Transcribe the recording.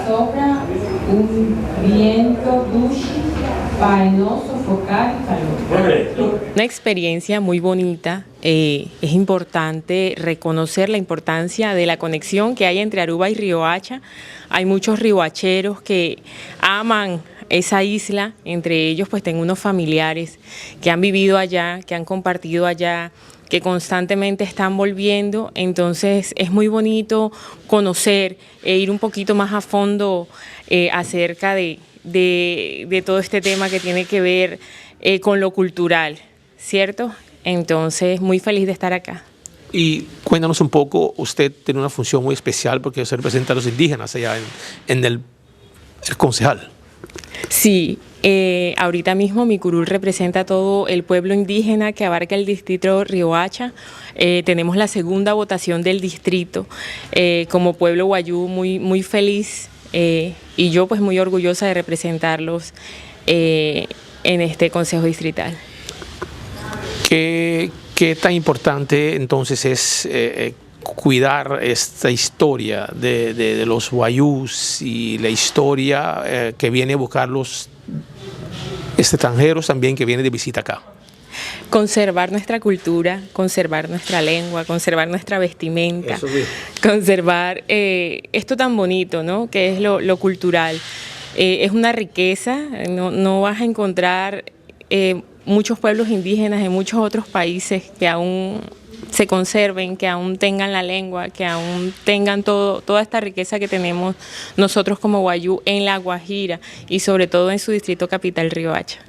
Sopra un viento dulce para no sofocar el calor. Una experiencia muy bonita. Es importante reconocer la importancia de la conexión que hay entre Aruba y Riohacha. Hay muchos riohacheros que aman esa isla, entre ellos pues tengo unos familiares que han vivido allá, que han compartido allá, que constantemente están volviendo. Entonces es muy bonito conocer e ir un poquito más a fondo acerca de todo este tema que tiene que ver con lo cultural, ¿cierto? Entonces, muy feliz de estar acá. Y cuéntanos un poco, usted tiene una función muy especial porque usted representa a los indígenas allá en el concejal. Sí, ahorita mismo mi curul representa a todo el pueblo indígena que abarca el distrito Riohacha. Tenemos la segunda votación del distrito como pueblo wayú, muy feliz y yo pues muy orgullosa de representarlos en este consejo distrital. ¿Qué tan importante entonces es cuidar esta historia de los wayús y la historia que viene a buscar los extranjeros también que vienen de visita acá? Conservar nuestra cultura, conservar nuestra lengua, conservar nuestra vestimenta, conservar esto tan bonito, ¿no? Que es lo cultural. Es una riqueza, no vas a encontrar muchos pueblos indígenas en muchos otros países que aún se conserven, que aún tengan la lengua, que aún tengan toda esta riqueza que tenemos nosotros como wayú en La Guajira y sobre todo en su distrito capital, Riohacha.